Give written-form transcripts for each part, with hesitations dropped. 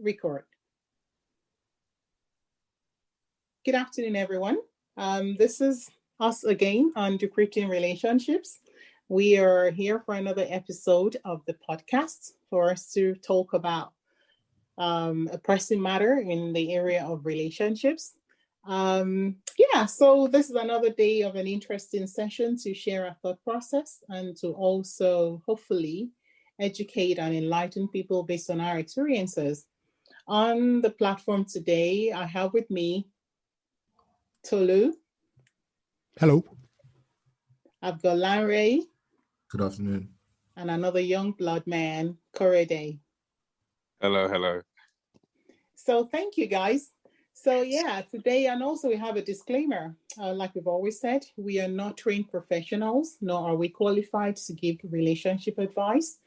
Record. Good afternoon, everyone. This is us again on Decrypting Relationships. We are here for another episode of the podcast for us to talk about a pressing matter in the area of relationships. So this is another day of an interesting session to share our thought process and to also hopefully educate and enlighten people based on our experiences. On the platform today, I have with me Tolu. Hello. I've got Lanre. Good afternoon. And another young blood man, Korede. Hello. So thank you, guys. So today, and also we have a disclaimer. Like we've always said, we are not trained professionals, nor are we qualified to give relationship advice.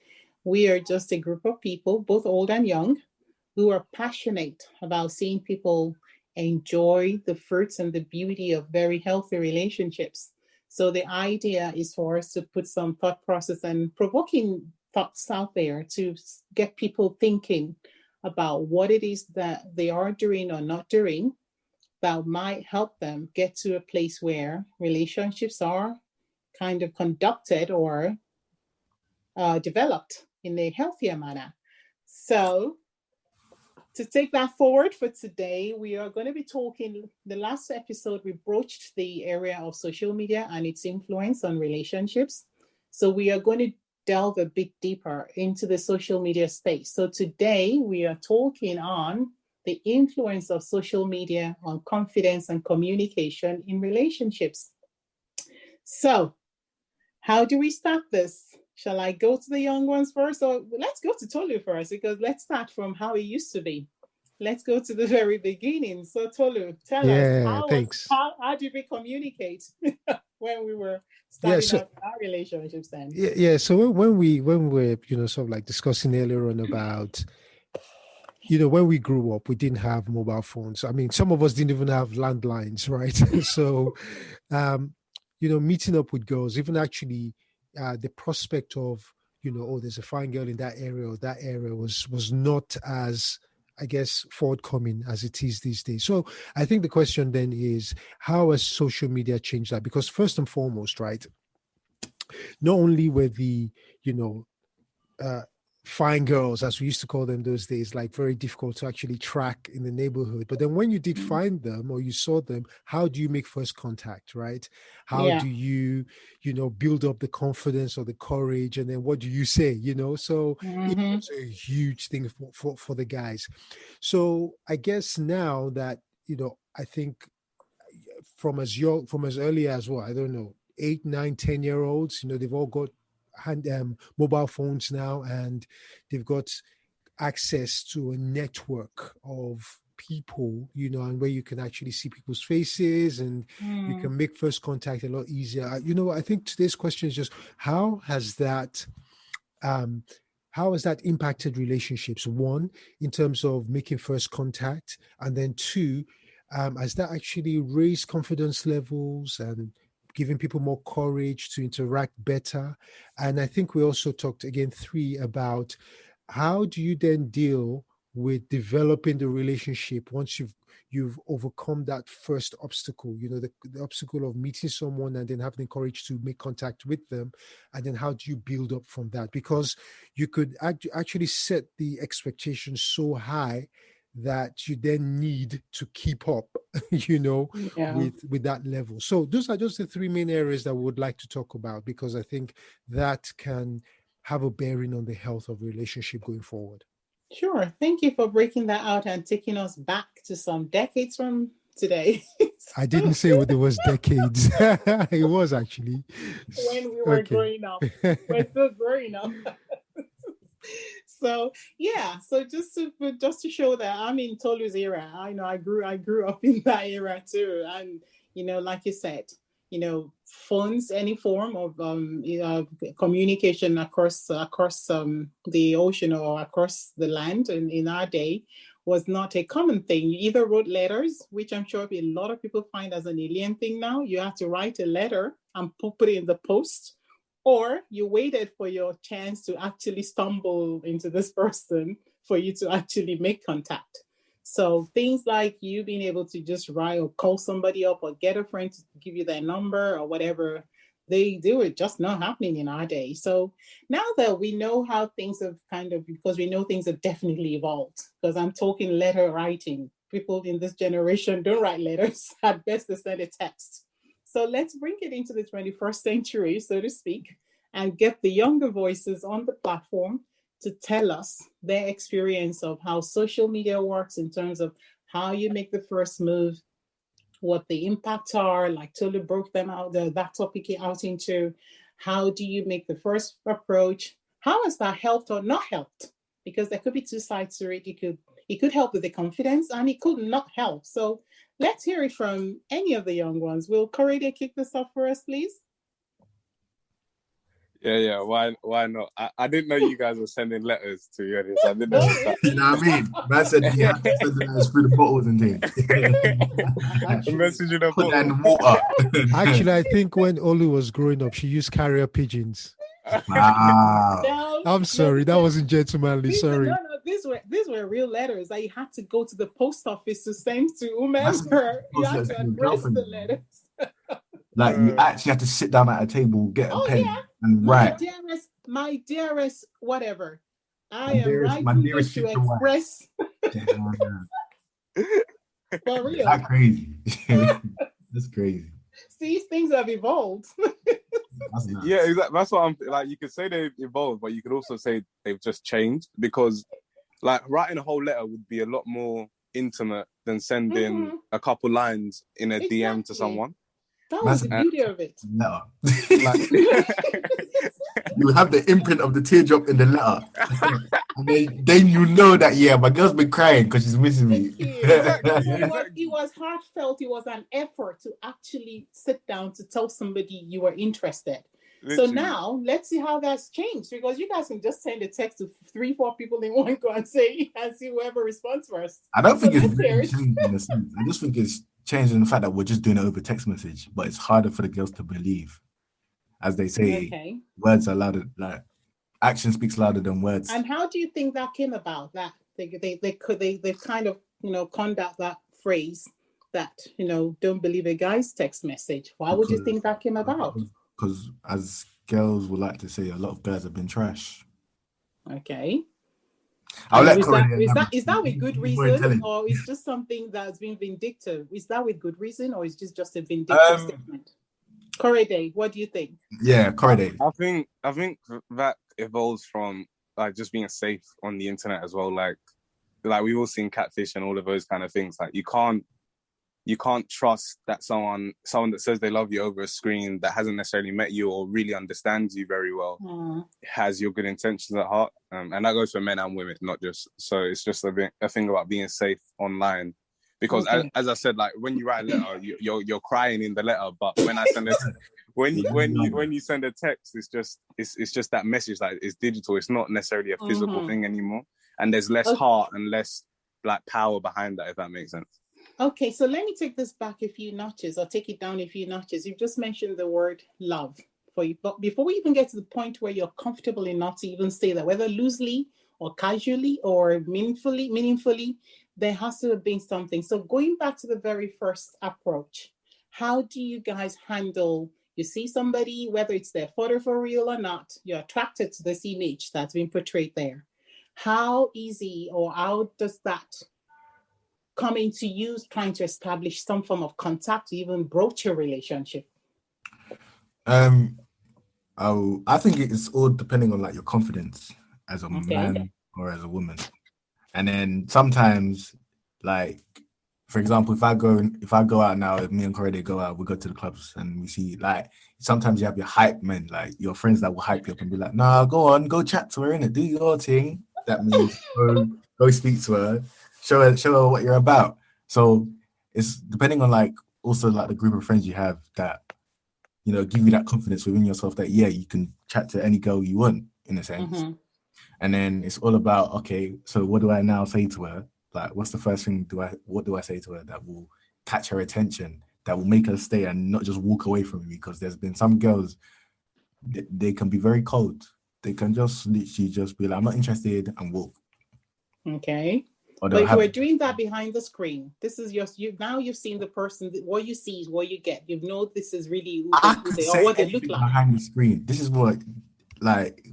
We are just a group of people, both old and young, who are passionate about seeing people enjoy the fruits and the beauty of very healthy relationships. So the idea is for us to put some thought process and provoking thoughts out there to get people thinking about what it is that they are doing or not doing that might help them get to a place where relationships are kind of conducted or developed in a healthier manner. So to take that forward for today, we are going to be talking, the last episode, we broached the area of social media and its influence on relationships. So we are going to delve a bit deeper into the social media space. So today we are talking on the influence of social media on confidence and communication in relationships. So how do we start this? Shall I go to the young ones first? Or let's go to Tolu first, because let's start from how it used to be. Let's go to the very beginning. So Tolu, tell us, how did we communicate when we were starting out our relationships then? So when we were, sort of like discussing earlier on about, when we grew up, we didn't have mobile phones. I mean, some of us didn't even have landlines, right? So, meeting up with girls, even actually, the prospect of there's a fine girl in that area or that area was not as, I guess, forthcoming as it is these days. So I think the question then is, how has social media changed that? Because first and foremost, right, not only were the fine girls, as we used to call them those days, like very difficult to actually track in the neighborhood. But then when you did find them or you saw them, how do you make first contact, right? How do you, build up the confidence or the courage? And then what do you say, So it's a huge thing for the guys. So I guess now that, I think from as early as I don't know, 8, 9, 10-year-olds, they've all got mobile phones now, and they've got access to a network of people, and where you can actually see people's faces and you can make first contact a lot easier. I think today's question is just how has that impacted relationships? One, in terms of making first contact, and then two, has that actually raised confidence levels and giving people more courage to interact better? And I think we also talked, again, 3, about how do you then deal with developing the relationship once you've overcome that first obstacle, the obstacle of meeting someone and then having the courage to make contact with them. And then how do you build up from that? Because you could actually set the expectations so high that you then need to keep up, with that level. So those are just the 3 main areas that we would like to talk about, because I think that can have a bearing on the health of relationship going forward. Sure. Thank you for breaking that out and taking us back to some decades from today. I didn't say there was decades. It was actually. When we were growing up. We're still growing up. So just to show that I'm in Tolu's era. I grew up in that era too. And like you said, phones, any form of communication across the ocean or across the land in our day was not a common thing. You either wrote letters, which I'm sure a lot of people find as an alien thing now. You have to write a letter and put it in the post, or you waited for your chance to actually stumble into this person for you to actually make contact. So things like you being able to just write or call somebody up or get a friend to give you their number or whatever, they were just not happening in our day. So now that we know how things have because we know things have definitely evolved, because I'm talking letter writing. People in this generation don't write letters. At best, they send a text. So let's bring it into the 21st century, so to speak, and get the younger voices on the platform to tell us their experience of how social media works in terms of how you make the first move, what the impacts are, like Tolu broke them out, that topic out into how do you make the first approach? How has that helped or not helped? Because there could be two sides to it. It could help with the confidence and it could not help. So let's hear it from any of the young ones. Will Korede kick this off for us, please? Yeah. Why not? I didn't know you guys were sending letters, to be honest. I didn't know that. You know what I mean? Man said you have to send the letters through the bottles and things. The message in a Put that in bottle. the water. Actually, I think when Olu was growing up, she used carrier pigeons. Wow. No, I'm sorry, that wasn't gentlemanly. Sorry. These were real letters that you had to go to the post office to send to That's- whomever. You had those to letters to your address the girlfriend. letters. Like you actually have to sit down at a table, get a pen, Yeah. and My write. dearest, whatever. I My am dearest- my writing dearest this to future wife. express. Damn. For real. That's crazy. That's crazy. See, things have evolved. That's nuts. Yeah, exactly. That's what I'm like. You could say they've evolved, but you could also say they've just changed, because like writing a whole letter would be a lot more intimate than sending a couple lines in a DM to Exactly. someone. That was the beauty of it. Letter. Like, You have the imprint of the teardrop in the letter. And then you know that, yeah, my girl's been crying because she's missing me. It was heartfelt. It was an effort to actually sit down to tell somebody you were interested. literally. So now let's see how that's changed, because you guys can just send a text to 3-4 people in one go and see whoever responds first. I don't think So it's let's really hear it. changed in a sense. I just think it's changed in the fact that we're just doing it over text message, but it's harder for the girls to believe. As they say, Okay. words are louder, like action speaks louder than words. And how do you think that came about? That they kind of conned out that phrase that don't believe a guy's text message. Why would you think that came about? Because as girls would like to say, a lot of guys have been trash. Okay. I'll let is Corey that with good more reason, intelligent. or is just something that's been vindictive? Is that with good reason, or is just a vindictive statement? Corey, what do you think? Yeah, Corey. I think that evolves from like just being safe on the internet as well. Like we've all seen catfish and all of those kind of things. Like you can't trust that someone that says they love you over a screen that hasn't necessarily met you or really understands you very well has your good intentions at heart. And that goes for men and women, not just. So it's just a thing about being safe online. Because as I said, like when you write a letter, you're crying in the letter. But when I send it, when you send a text, it's just that message. Like it's digital. It's not necessarily a physical thing anymore. And there's less heart and less like power behind that. If that makes sense. Okay, so let me take this back a few notches, or take it down a few notches. You've just mentioned the word love for you, but before we even get to the point where you're comfortable enough to even say that, whether loosely or casually or meaningfully, there has to have been something. So going back to the very first approach, how do you guys handle, you see somebody, whether it's their photo for real or not, you're attracted to this image that's been portrayed there. How easy, or how does that come into you trying to establish some form of contact to even broach your relationship? I think it's all depending on like your confidence as a man or as a woman. And then sometimes, like, for example, if I go out now, if me and Corey go out, we go to the clubs and we see, like, sometimes you have your hype men, like your friends that will hype you up and be like, nah, go on, go chat to her, innit? Do your thing. That means go speak to her, show her what you're about. So it's depending on like also like the group of friends you have that, give you that confidence within yourself that, yeah, you can chat to any girl you want in a sense. And then it's all about, okay, so what do I now say to her? Like, what's the first thing what do I say to her that will catch her attention, that will make her stay and not just walk away from me? Because there's been some girls, they can be very cold. They can just literally just be like, I'm not interested, and walk. Okay. Or But they'll if you have were doing that behind the screen, this is just you. Now you've seen the person. What you see is what you get. You know this is really I who could they are, say what they look anything like. behind the screen. This is what, like,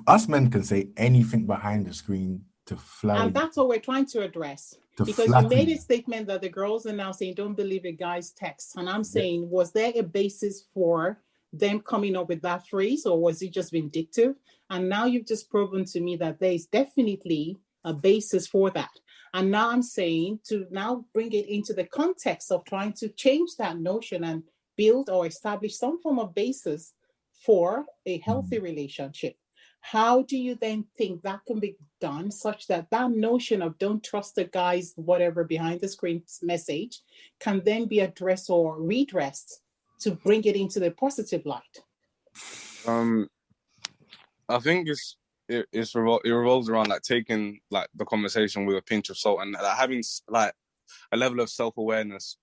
us men can say anything behind the screen to flatter And you. that's what we're trying to address. To Because you flatter made you. a statement that the girls are now saying, don't believe a guy's text. And I'm Yeah. saying, was there a basis for them coming up with that phrase, or was it just vindictive? And now you've just proven to me that there is definitely a basis for that. And now I'm saying to now bring it into the context of trying to change that notion and build or establish some form of basis for a healthy relationship. How do you then think that can be done such that that notion of don't trust the guy's whatever behind the screen message can then be addressed or redressed to bring it into the positive light? I think it revolves around like taking like the conversation with a pinch of salt and like, having like a level of self-awareness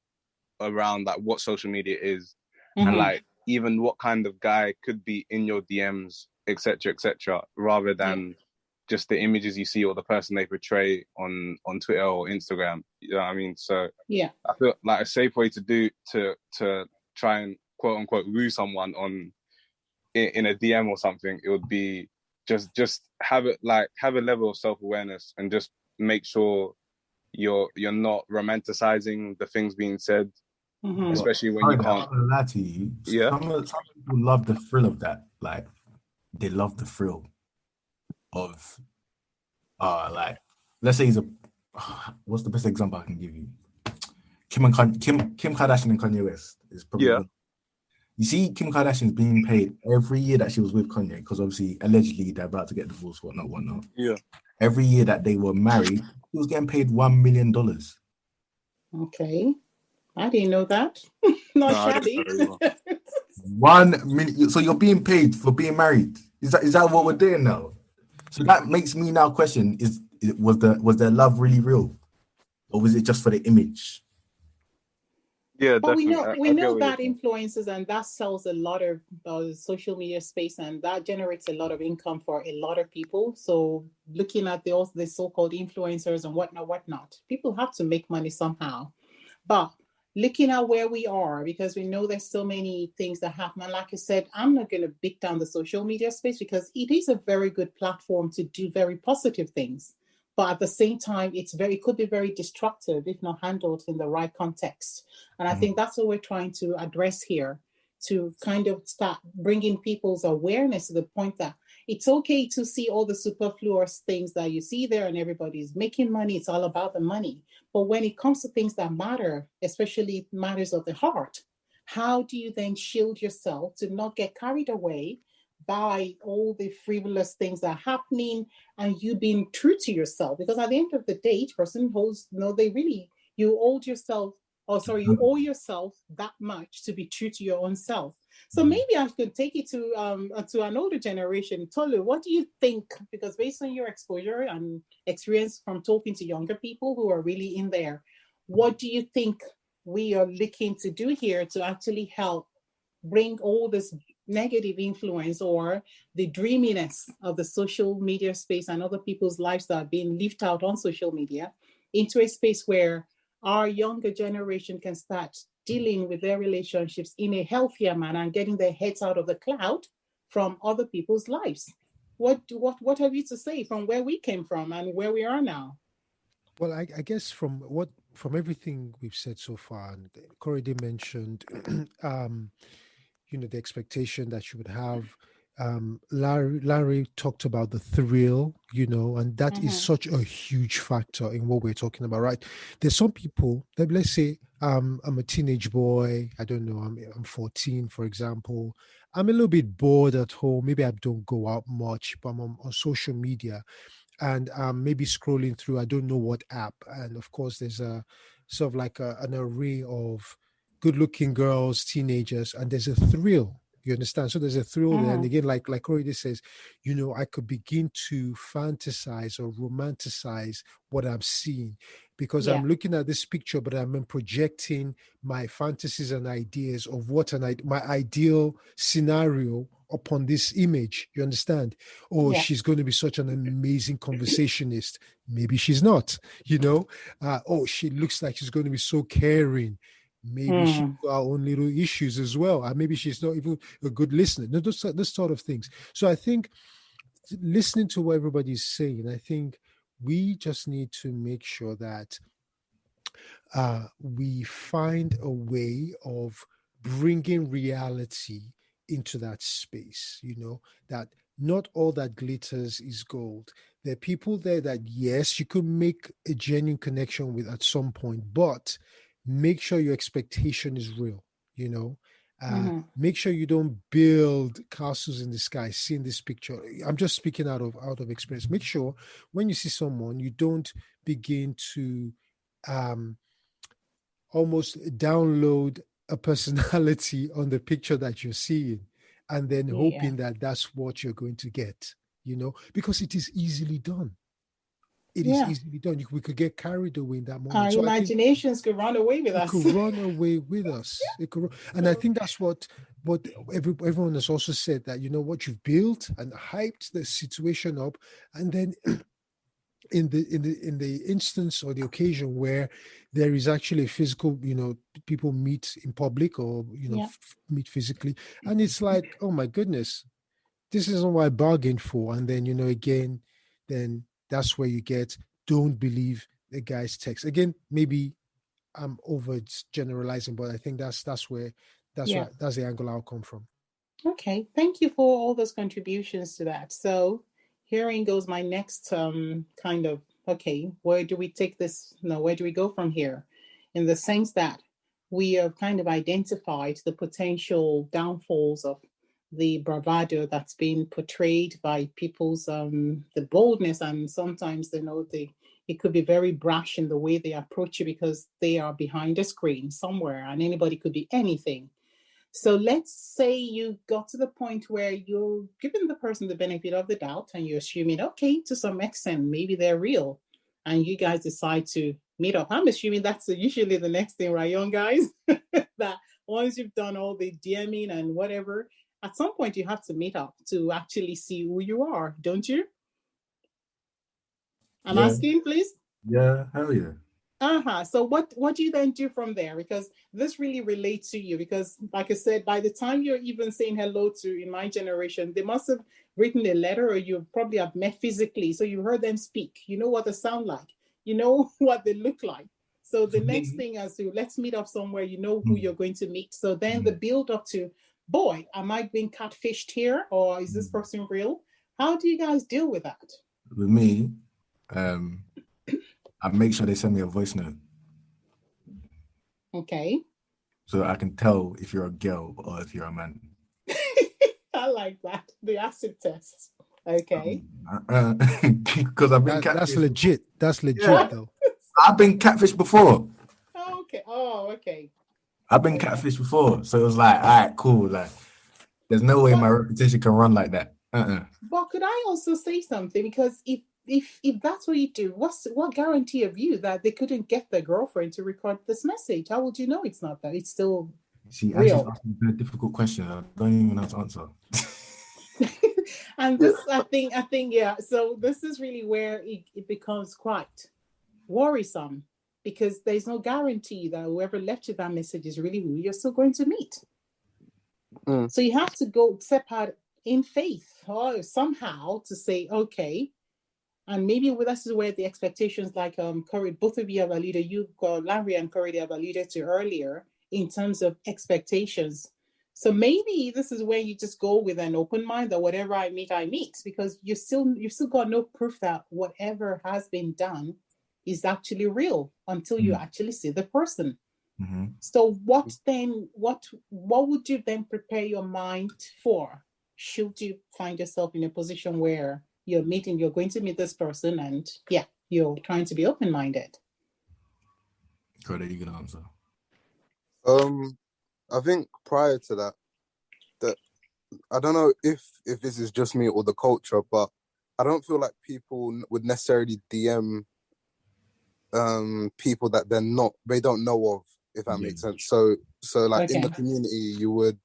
around like what social media is and like even what kind of guy could be in your DMs, etc., rather than just the images you see or the person they portray on Twitter or Instagram. You know what I mean? So Yeah, I feel like a safe way to do to try and quote unquote woo someone on in a DM or something, it would be just have a level of self-awareness and just make sure you're not romanticizing the things being said, especially when you can't. I'm gonna lie to you. Yeah. Some people love the thrill of that. Like, they love the thrill of, like, let's say he's a. What's the best example I can give you? Kim Kardashian and Kanye West is probably Yeah. one. You see, Kim Kardashian's being paid every year that she was with Kanye, because obviously, allegedly, they're about to get divorced, whatnot. Yeah. Every year that they were married, he was getting paid $1 million. okay. I didn't know that. Not No, I don't shabby. know either. 1 million. So you're being paid for being married. Is that what we're doing now? So that makes me now question: was their love really real, or was it just for the image? Yeah, But definitely. we I get know what you're that saying. influences and that sells a lot of social media space, and that generates a lot of income for a lot of people. So looking at the so-called influencers and whatnot, people have to make money somehow. But looking at where we are, because we know there's so many things that happen. And like I said, I'm not going to beat down the social media space because it is a very good platform to do very positive things. But at the same time, it could be very destructive if not handled in the right context. And I think that's what we're trying to address here, to kind of start bringing people's awareness to the point that it's okay to see all the superfluous things that you see there and everybody's making money. It's all about the money. But when it comes to things that matter, especially matters of the heart, how do you then shield yourself to not get carried away by all the frivolous things that are happening and you being true to yourself? Because at the end of the day, each person holds, you hold yourself, you owe yourself that much to be true to your own self. So maybe I could take it to an older generation. Tolu, what do you think? Because based on your exposure and experience from talking to younger people who are really in there, what do you think we are looking to do here to actually help bring all this negative influence or the dreaminess of the social media space and other people's lives that are being lived out on social media into a space where our younger generation can start dealing with their relationships in a healthier manner and getting their heads out of the cloud from other people's lives? What have you to say from where we came from and where we are now? Well, I guess from everything we've said so far, and Corey did mentioned, the expectation that you would have. Larry talked about the thrill, and that is such a huge factor in what we're talking about, right? There's some people that, let's say, I'm a teenage boy. I don't know. I'm 14, for example. I'm a little bit bored at home. Maybe I don't go out much, but I'm on social media and maybe scrolling through, I don't know what app. And of course, there's a sort of like an array of good looking girls, teenagers, and there's a thrill. You understand? So there's a thrill there. And again, like already says, I could begin to fantasize or romanticize what I'm seeing. because I'm looking at this picture, but I'm projecting my fantasies and ideas of what my ideal scenario upon this image. You understand? Oh, she's going to be such an amazing conversationist. Maybe she's not, oh, she looks like she's going to be so caring. Maybe she's got her own little issues as well. And maybe she's not even a good listener. No, those sort of things. So I think listening to what everybody's saying, I think we just need to make sure that we find a way of bringing reality into that space, that not all that glitters is gold. There are people there that, yes, you could make a genuine connection with at some point, but make sure your expectation is real, make sure you don't build castles in the sky. Seeing this picture, I'm just speaking out of experience. Make sure when you see someone, you don't begin to almost download a personality on the picture that you're seeing and then hoping that that's what you're going to get, because it is easily done. It is easily done. We could get carried away in that moment. Our imaginations could run away with us. It could run away with us. And I think that's what everyone has also said, that, what you've built and hyped the situation up, and then in the instance or the occasion where there is actually a physical, people meet in public or meet physically, and it's like, oh my goodness, this isn't what I bargained for. And then again, then that's where you get, don't believe the guy's text. Again, maybe I'm over generalizing, but I think that's the angle I'll come from. Okay, thank you for all those contributions to that. So herein goes my next kind of, okay, where do we take this? Where do we go from here? In the sense that we have kind of identified the potential downfalls of the bravado that's being portrayed by people's the boldness, and sometimes it could be very brash in the way they approach you because they are behind a screen somewhere and anybody could be anything. So let's say you got to the point where you're giving the person the benefit of the doubt and you're assuming, okay, to some extent, maybe they're real. And you guys decide to meet up. I'm assuming that's usually the next thing, right, young guys? That once you've done all the DMing and whatever, at some point you have to meet up to actually see who you are, don't you? I'm asking, please. Yeah, hell yeah. So what do you then do from there? Because this really relates to you, because like I said, by the time you're even saying hello to, in my generation, they must have written a letter, or you probably have met physically. So you heard them speak. You know what they sound like. You know what they look like. So the next thing is to let's meet up somewhere, you know who you're going to meet. So then the build up to, boy, am I being catfished here, or is this person real? How do you guys deal with that? With me, I make sure they send me a voice note. Okay. So I can tell if you're a girl or if you're a man. I like that. The acid test. Okay. Because I've been catfished. That's legit. That's legit, though. I've been catfished before. Okay. Okay. I've been catfished before. So it was like, all right, cool. Like, there's no way my reputation can run like that. But could I also say something? Because if that's what you do, what guarantee have you that they couldn't get their girlfriend to record this message? How would you know it's not that? It's still real. She's asking a very difficult question. I don't even know how to answer. And this, I think, yeah. So this is really where it becomes quite worrisome, because there's no guarantee that whoever left you that message is really who you're still going to meet. So you have to go step out in faith or somehow to say, okay, and maybe this is where the expectations, like Corey, both of you have alluded, Larry and Corey have alluded to earlier, in terms of expectations. So maybe this is where you just go with an open mind that whatever I meet, because you've still got no proof that whatever has been done is actually real until you actually see the person. So what would you then prepare your mind for, should you find yourself in a position where you're going to meet this person and you're trying to be open-minded? Cody, you can answer. I think prior to that I don't know if this is just me or the culture, but I don't feel like people would necessarily DM people that they don't know of, if that makes sense. So like in the community, you would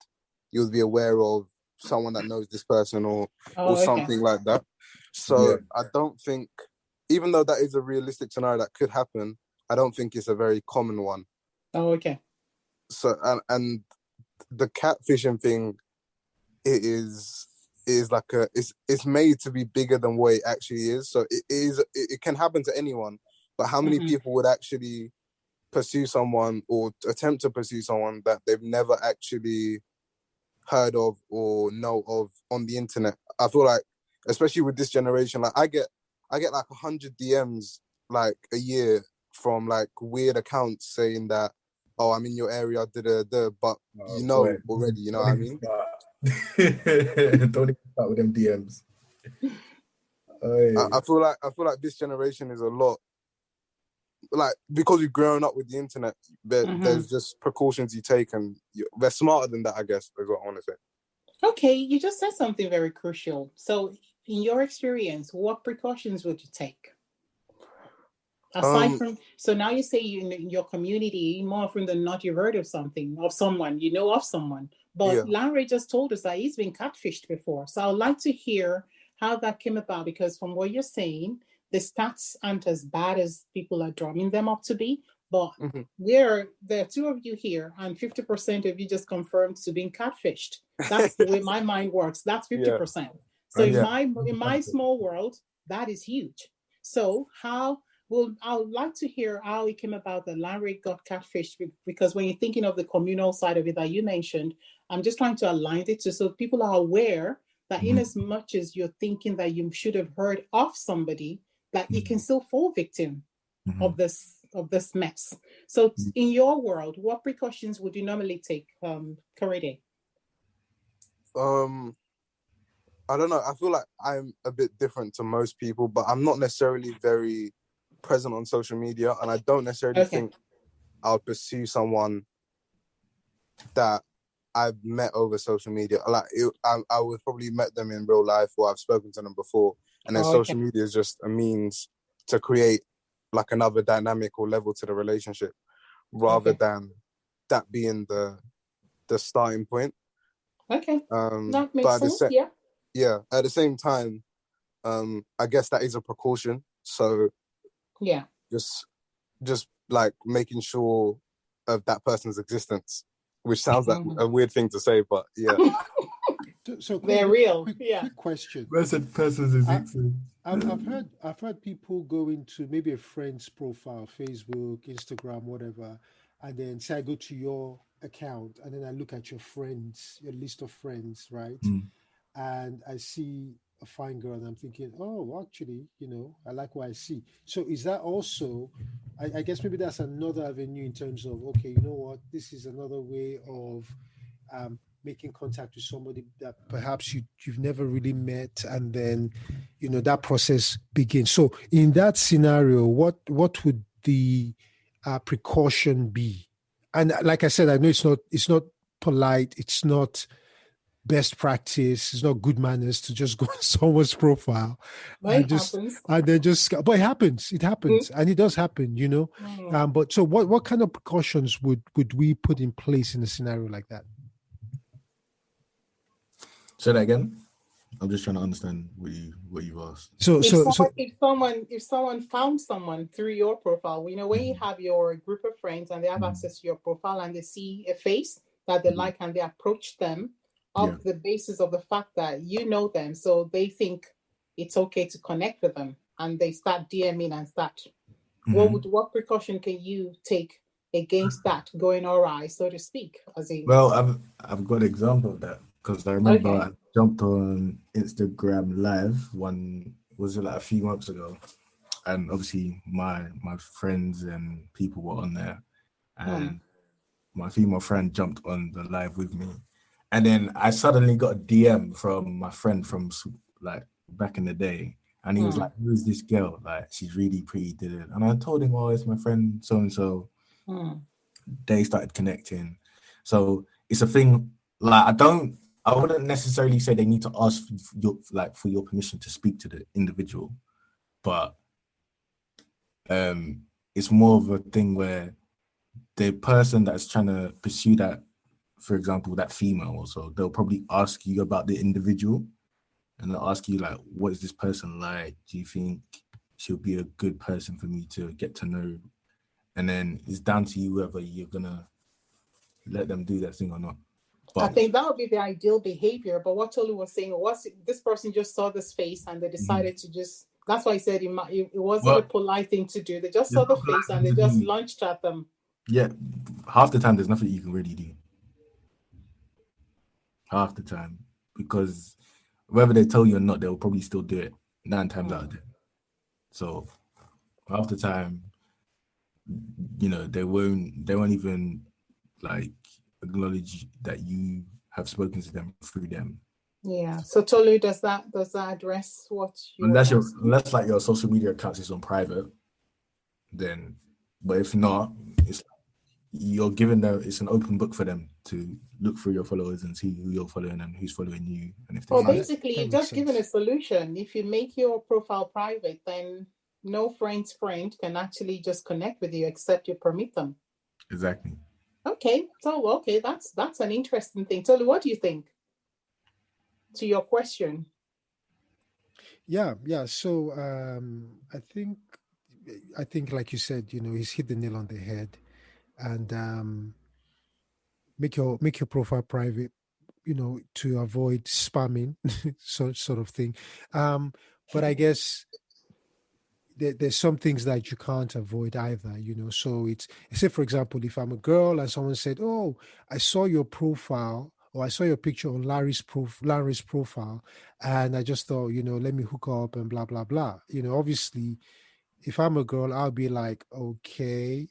be aware of someone that knows this person or something like that. So I don't think, even though that is a realistic scenario that could happen, I don't think it's a very common one. Oh, okay. So and the catfishing thing, it is like it's made to be bigger than what it actually is. So it can happen to anyone, but how many people would actually pursue someone or attempt to pursue someone that they've never actually heard of or know of on the internet? I feel like, especially with this generation, like I get like 100 DMs like a year from like weird accounts saying that, oh, I'm in your area, but already, you know what I mean? Don't even start with them DMs. I feel like this generation is a lot, like, because we've grown up with the internet, there's just precautions you take, and they're smarter than that, I guess, is what I want to say. Okay, you just said something very crucial. So, in your experience, what precautions would you take? Aside from, so now you say in your community, more often than not, you've heard of someone, you know of someone. But Larry just told us that he's been catfished before. So I'd like to hear how that came about, because from what you're saying, the stats aren't as bad as people are drumming them up to be. But there are two of you here, and 50% of you just confirmed to being catfished. That's the way my mind works. That's 50%. So in my small world, that is huge. So I would like to hear how it came about that Larry got catfished, because when you're thinking of the communal side of it that you mentioned, I'm just trying to align it so people are aware that in as much as you're thinking that you should have heard of somebody, that you can still fall victim of this mess. So in your world, what precautions would you normally take, Korede? I don't know. I feel like I'm a bit different to most people, but I'm not necessarily very present on social media, and I don't necessarily think I'll pursue someone that I've met over social media. Like I would probably met them in real life, or I've spoken to them before, and then social media is just a means to create like another dynamic or level to the relationship, rather than that being the starting point. That makes sense. Yeah. At the same time, I guess that is a precaution. So just like making sure of that person's existence, which sounds like a weird thing to say, but yeah. So they're real. Quick question. Person's existence. I've heard people go into maybe a friend's profile, Facebook, Instagram, whatever, and then say I go to your account and then I look at your list of friends, right? And I see a fine girl and I'm thinking, oh, actually, I like what I see. So is that also, I guess maybe that's another avenue in terms of, okay, you know what, this is another way of making contact with somebody that perhaps you've never really met, and then that process begins. So in that scenario, what would the precaution be? And like I said, I know it's not polite, it's not best practice, it's not good manners to just go to someone's profile and then just, but it happens, and it does happen, but so what kind of precautions would we put in place in a scenario like that? Say that again. I'm just trying to understand what you've asked. If someone found someone through your profile, when you have your group of friends and they have access to your profile and they see a face that they like and they approach them of the basis of the fact that you know them, so they think it's okay to connect with them, and they start DMing and start. What precaution can you take against that going awry, so to speak? Well, I've got an example of that, because I remember I jumped on Instagram Live was it like a few months ago, and obviously my friends and people were on there, and my female friend jumped on the live with me, and then I suddenly got a DM from my friend from like back in the day, and he was like, "Who is this girl? Like, she's really pretty." And I told him, "Oh, it's my friend so and so." They started connecting, so it's a thing. Like, I wouldn't necessarily say they need to ask for your permission to speak to the individual, but it's more of a thing where the person that's trying to pursue that, for example, that female also, they'll probably ask you about the individual, and they'll ask you like, what is this person like? Do you think she'll be a good person for me to get to know? And then it's down to you whether you're gonna let them do that thing or not. I think that would be the ideal behavior. But what Tolu was saying was this person just saw this face and they decided to just, that's why I said it wasn't a polite thing to do. They just saw the face and they just launched at them. Yeah, half the time there's nothing you can really do. Half the time, because whether they tell you or not, they'll probably still do it 9 times out of 10. So half the time, you know, they won't even like acknowledge that you have spoken to them through them. Yeah. So Tolu, does that address what you unless like your social media account is on private, then, but if not, it's you're given them, it's an open book for them to look through your followers and see who you're following and who's following you. And if basically you've just given a solution. If you make your profile private, then no friend's friend can actually just connect with you except you permit them. Exactly. Okay. So that's an interesting thing. Tolu, what do you think? To your question. Yeah. So I think like you said, you know, he's hit the nail on the head. And make your profile private, you know, to avoid spamming, sort of thing. But I guess there's some things that you can't avoid either, you know. So it's, say for example, if I'm a girl and someone said, "Oh, I saw your profile," or "I saw your picture on Larry's profile, and I just thought, you know, let me hook up and blah blah blah." You know, obviously, if I'm a girl, I'll be like, okay.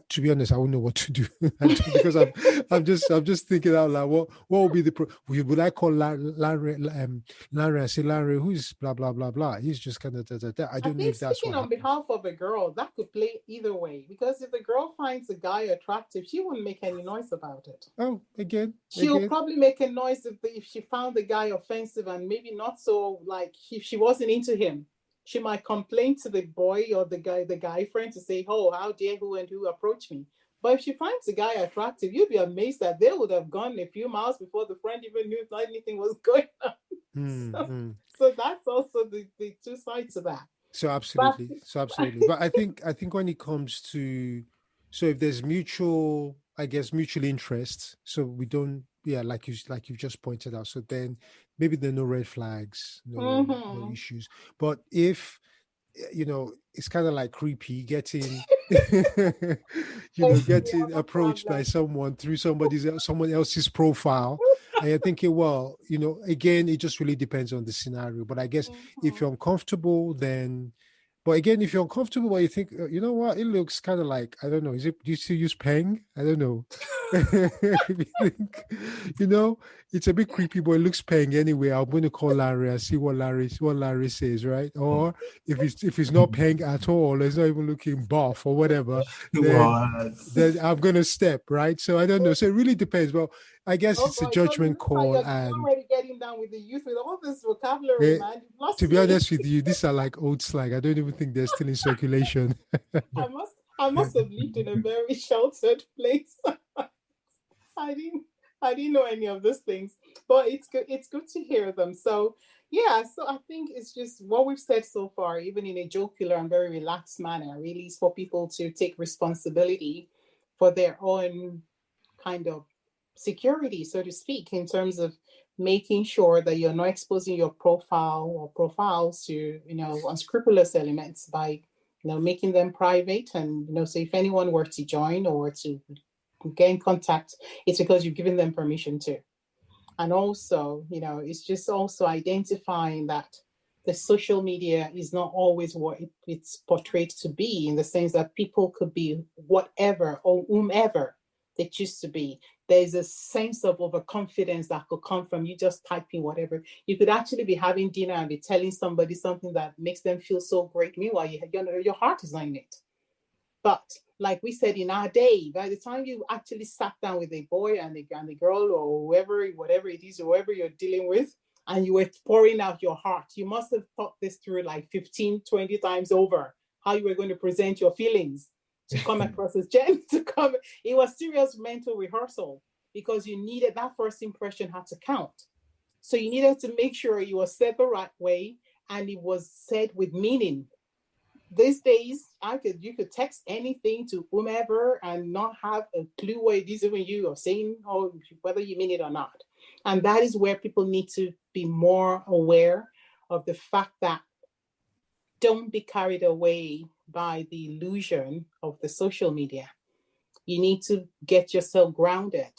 To be honest, I won't know what to do because I'm just thinking out loud. What would be the would I call Larry and say, "Larry, who's blah blah blah blah"? He's just kind of da. I don't know if that's speaking what on behalf of a girl, that could play either way, because if the girl finds a guy attractive, she wouldn't make any noise about it. Oh, again, she'll probably make a noise if she found the guy offensive and maybe not so, like if she wasn't into him. She might complain to the boy or the guy friend to say, "Oh, how dare who and who approach me." But if she finds the guy attractive, you'd be amazed that they would have gone a few miles before the friend even knew that anything was going on. So that's also the two sides of that. So absolutely. But I think when it comes to, so if there's mutual interest, so we don't, like you've just pointed out, so then maybe there are no red flags, no issues. But if, you know, it's kind of like creepy getting getting approached by someone through someone else's profile, and you're thinking, well, you know, again, it just really depends on the scenario. But I guess if you're uncomfortable, then, but again, if you're uncomfortable, but you think, you know what, it looks kind of like, I don't know, do you still use Peng? I don't know. If you think, you know, it's a bit creepy, but it looks Peng anyway. I'm going to call Larry and see what Larry says, right? Or if it's not Peng at all, it's not even looking buff or whatever, then I'm going to step, right? So I don't know. So it really depends. Well, I guess it's a judgment call. And already getting down with the youth with all this vocabulary, man. To be honest with you, these are like old slang. I don't even think they're still in circulation. I must have lived in a very sheltered place. I didn't know any of those things, but it's good to hear them. So yeah, so I think it's just what we've said so far, even in a jocular and very relaxed manner, really is for people to take responsibility for their own kind of security, so to speak, in terms of making sure that you're not exposing your profile or profiles to, you know, unscrupulous elements by, you know, making them private. And, you know, so if anyone were to join or to get in contact, it's because you've given them permission to. And also, you know, it's just also identifying that the social media is not always what it's portrayed to be, in the sense that people could be whatever or whomever they choose to be. There's a sense of overconfidence that could come from you just typing whatever. You could actually be having dinner and be telling somebody something that makes them feel so great. Meanwhile, your heart is not in it. But like we said, in our day, by the time you actually sat down with a boy and the girl or whoever, whatever it is, whoever you're dealing with, and you were pouring out your heart, you must have thought this through like 15, 20 times over. how you were going to present your feelings to come across as Jen, it was serious mental rehearsal, because you needed, that first impression had to count. So you needed to make sure you were said the right way and it was said with meaning. These days, you could text anything to whomever and not have a clue what it is even you are saying, or whether you mean it or not. And that is where people need to be more aware of the fact that don't be carried away by the illusion of the social media. You need to get yourself grounded.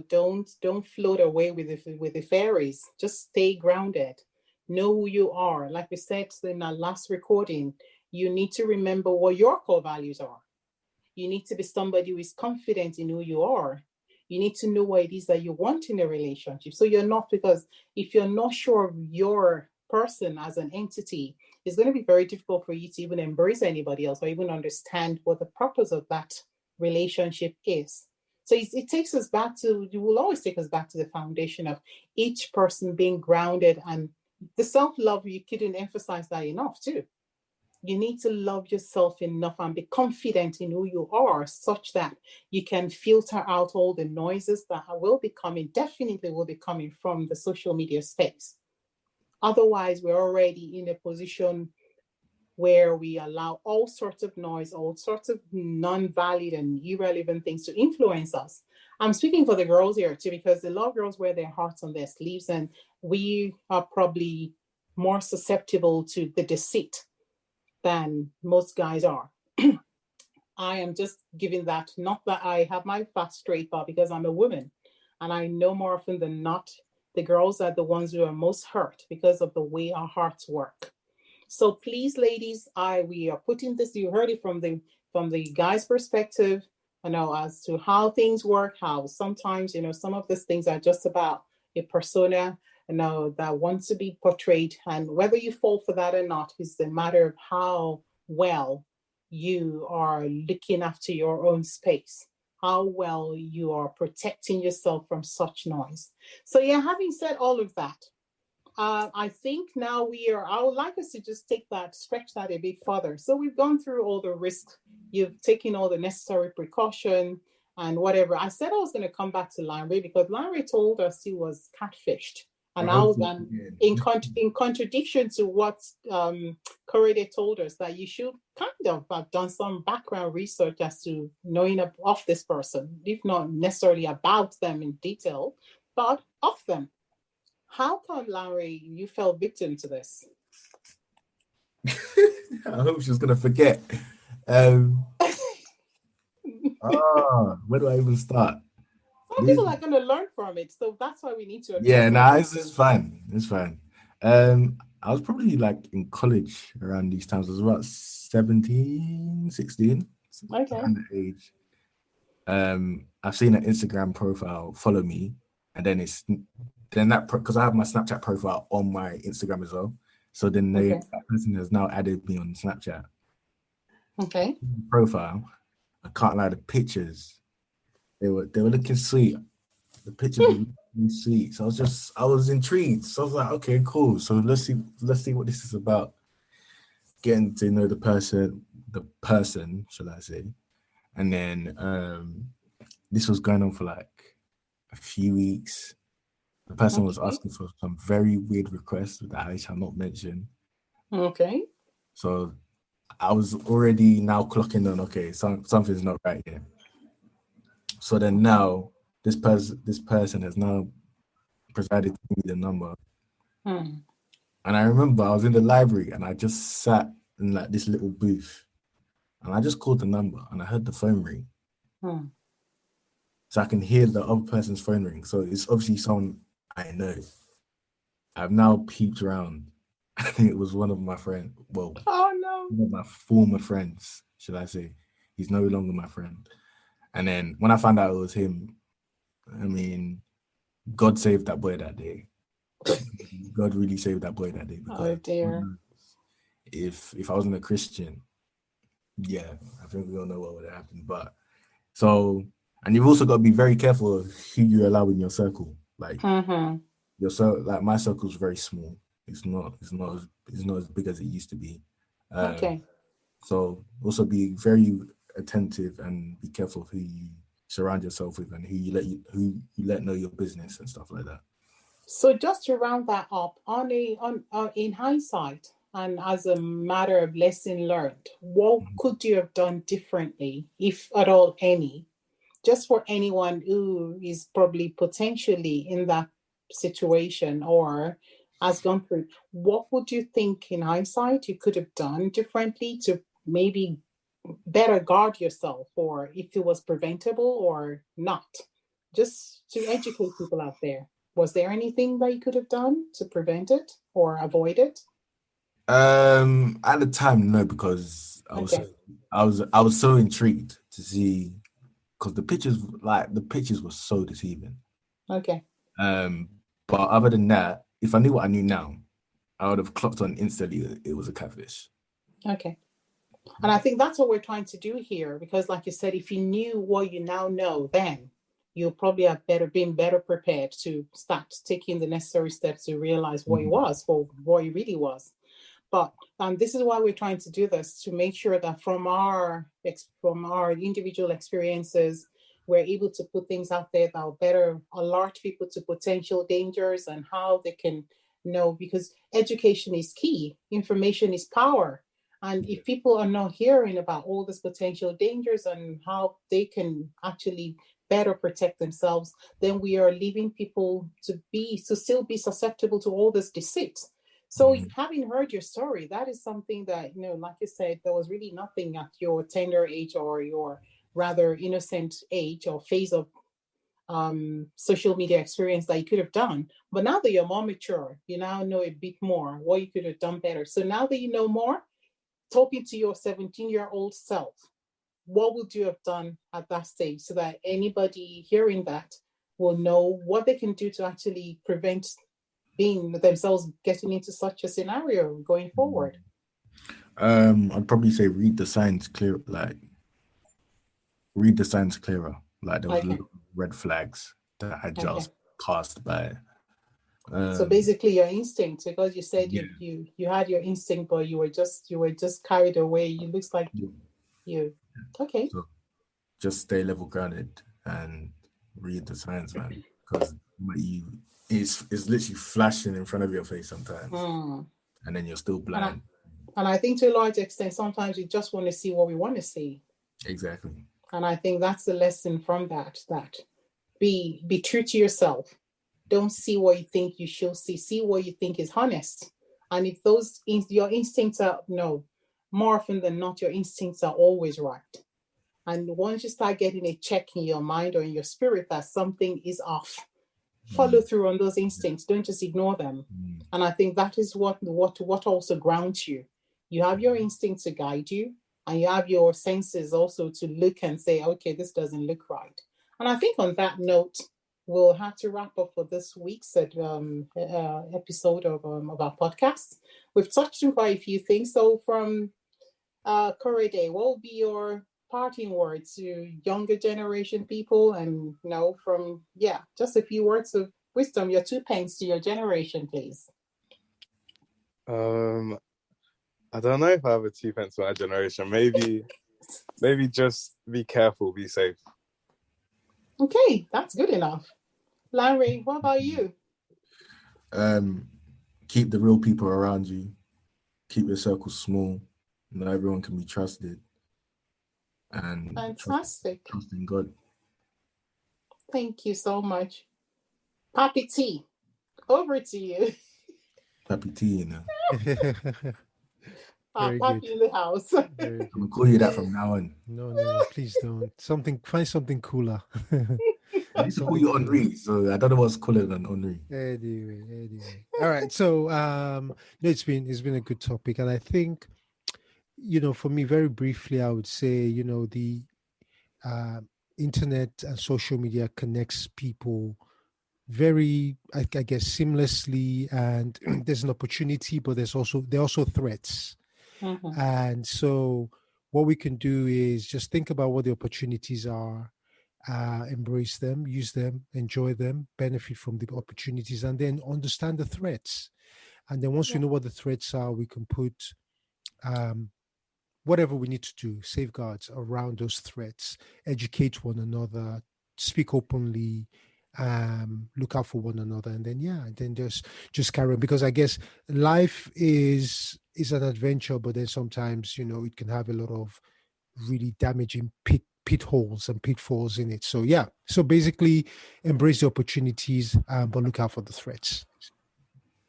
Don't float away with the fairies. Just stay grounded. Know who you are. Like we said in our last recording, you need to remember what your core values are. You need to be somebody who is confident in who you are. You need to know what it is that you want in a relationship. So because if you're not sure of your person as an entity, it's going to be very difficult for you to even embrace anybody else or even understand what the purpose of that relationship is. So it takes us back to, it will always take us back to the foundation of each person being grounded, and the self-love, you couldn't emphasize that enough too. You need to love yourself enough and be confident in who you are, such that you can filter out all the noises that definitely will be coming from the social media space. Otherwise, we're already in a position where we allow all sorts of noise, all sorts of non-valid and irrelevant things to influence us. I'm speaking for the girls here too, because a lot of girls wear their hearts on their sleeves, and we are probably more susceptible to the deceit than most guys are. I am just giving that, not that I have my facts straight, but because I'm a woman, and I know more often than not, the girls are the ones who are most hurt because of the way our hearts work. So please, ladies, we are putting this, you heard it from the guy's perspective, as to how things work, how sometimes, some of these things are just about a persona, that wants to be portrayed. And whether you fall for that or not is a matter of how well you are looking after your own space, how well you are protecting yourself from such noise. So yeah, having said all of that, I think now I would like us to just stretch that a bit further. So we've gone through all the risks, you've taken all the necessary precaution and whatever. I said I was going to come back to Lanre because Lanre told us he was catfished. And now, in contradiction to what Korede told us, that you should kind of have done some background research as to knowing of this person, if not necessarily about them in detail, but of them. How come, Larry, you fell victim to this? I hope she's going to forget. Where do I even start? Some people are going to learn from it, so that's why we need to. It's fine. It's fine. I was probably like in college around these times. I was about 17, 16. Okay. Around the age. I've seen an Instagram profile follow me, and then because I have my Snapchat profile on my Instagram as well. So then that person has now added me on Snapchat. Okay. Profile. I can't lie, the pictures, they were looking sweet. The pictures were looking sweet. So I was intrigued. So I was like, okay, cool. So let's see what this is about. Getting to know the person, shall I say. And then this was going on for like a few weeks. The person was asking for some very weird requests that I shall not mention. Okay. So I was already now clocking on, okay, something's not right here. So then now this person has now presided to give me the number. And I remember I was in the library and I just sat in like this little booth and I just called the number and I heard the phone ring. So I can hear the other person's phone ring. So it's obviously someone I know. I've now peeped around. I think it was one of my friends. Well, one of my former friends, should I say. He's no longer my friend. And then when I found out it was him, I mean, God saved that boy that day. God really saved that boy that day. Oh dear. If I wasn't a Christian, yeah, I think we all know what would have happened. But so, and you've also got to be very careful of who you allow in your circle. Like like my circle is very small. It's not as big as it used to be. Okay. So also be very attentive and be careful of who you surround yourself with and who you let know your business and stuff like that. So just to round that up, in hindsight, and as a matter of lesson learned, what could you have done differently, if at all any, just for anyone who is probably potentially in that situation or has gone through? What would you think in hindsight you could have done differently to maybe better guard yourself, or if it was preventable or not? Just to educate people out there. Was there anything that you could have done to prevent it or avoid it? At the time, no, because I was so intrigued to see, because the pictures were so deceiving. Okay. But other than that, if I knew what I knew now, I would have clocked on instantly it was a catfish. Okay. And I think that's what we're trying to do here, because like you said, if you knew what you now know, then you'll probably have been better prepared to start taking the necessary steps to realize what it was, for what it really was. But this is why we're trying to do this, to make sure that from our individual experiences, we're able to put things out there that will better alert people to potential dangers and how they can know, because education is key, information is power. And if people are not hearing about all these potential dangers and how they can actually better protect themselves, then we are leaving people to still be susceptible to all this deceit. So having heard your story, that is something that, like you said, there was really nothing at your tender age or your rather innocent age or phase of social media experience that you could have done. But now that you're more mature, you now know a bit more what you could have done better. So now that you know more, talking to your 17-year-old self, what would you have done at that stage, so that anybody hearing that will know what they can do to actually prevent being themselves getting into such a scenario going forward? I'd probably say read the signs clearer. Like there was red flags that I just passed by. So basically your instinct, because you said you had your instinct, but you were just carried away. It looks like you okay. So just stay level grounded and read the signs, man, because it's literally flashing in front of your face sometimes, and then you're still blind. And I think to a large extent, sometimes we just want to see what we want to see. Exactly. And I think that's the lesson from that be true to yourself. Don't see what you think you should see what you think is honest. And if your instincts are, no, more often than not, your instincts are always right. And once you start getting a check in your mind or in your spirit that something is off, follow through on those instincts. Don't just ignore them. And I think that is what also grounds you. You have your instincts to guide you, and you have your senses also to look and say, okay, this doesn't look right. And I think on that note, we'll have to wrap up for this week's episode of our podcast. We've touched on quite a few things. So from Korede, what will be your parting words to younger generation people, and from just a few words of wisdom, your 2 pence to your generation, please? I don't know if I have a 2 pence to my generation. Maybe just be careful, be safe. Okay, that's good enough. Larry, what about you? Keep the real people around you. Keep your circle small. Not everyone can be trusted. And fantastic. Trust in God. Thank you so much. Papi T, over to you. Papi T, Papi in the house. I'm gonna call you that from now on. No, please don't. Find something cooler. I used to call you Henri, so I don't know what's cooler than Henri. Anyway. All right. So it's been a good topic, and I think, for me, very briefly, I would say, the internet and social media connects people very, I guess, seamlessly, and there's an opportunity, but there are also threats. And so what we can do is just think about what the opportunities are, embrace them, use them, enjoy them, benefit from the opportunities, and then understand the threats. And then once we know what the threats are, we can put whatever we need to do, safeguards around those threats, educate one another, speak openly, look out for one another, and then just carry on. Because I guess life is an adventure, but then sometimes, it can have a lot of really damaging pitholes and pitfalls in it. So basically embrace the opportunities, but look out for the threats.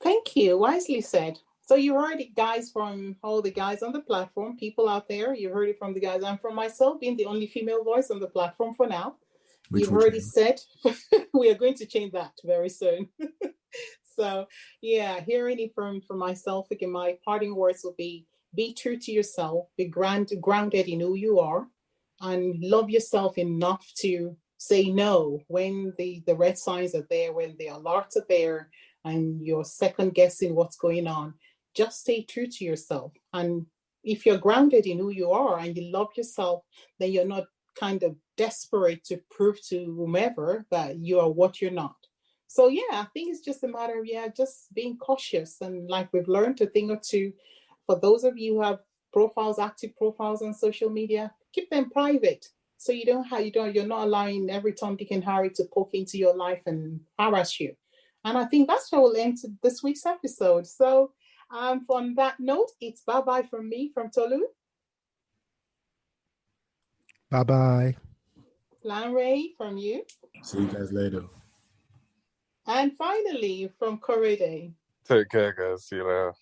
Thank you. Wisely said. So you heard it, guys, from all the guys on the platform, people out there. You heard it from the guys and from myself, being the only female voice on the platform for now. You've heard it said. We are going to change that very soon. So yeah, hearing it from myself, again, my parting words will be true to yourself, be grounded in who you are, and love yourself enough to say no when the red signs are there, when the alerts are there, and you're second guessing what's going on. Just stay true to yourself. And if you're grounded in who you are and you love yourself, then you're not kind of desperate to prove to whomever that you are what you're not. So yeah, I think it's just a matter of just being cautious, and like we've learned a thing or two. For those of you who have active profiles on social media, keep them private, so you're not allowing every Tom, Dick, and Harry to poke into your life and harass you. And I think that's how we'll end this week's episode. So on that note, it's bye-bye from me, from Tolu. Bye-bye. Lanray, from you. See you guys later. And finally, from Korede. Take care, guys. See you later.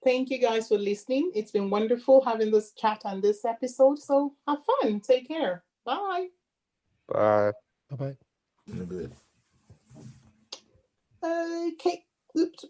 Thank you guys for listening. It's been wonderful having this chat on this episode. So have fun. Take care. Bye. Bye. Bye-bye. In a bit. Okay. Oops.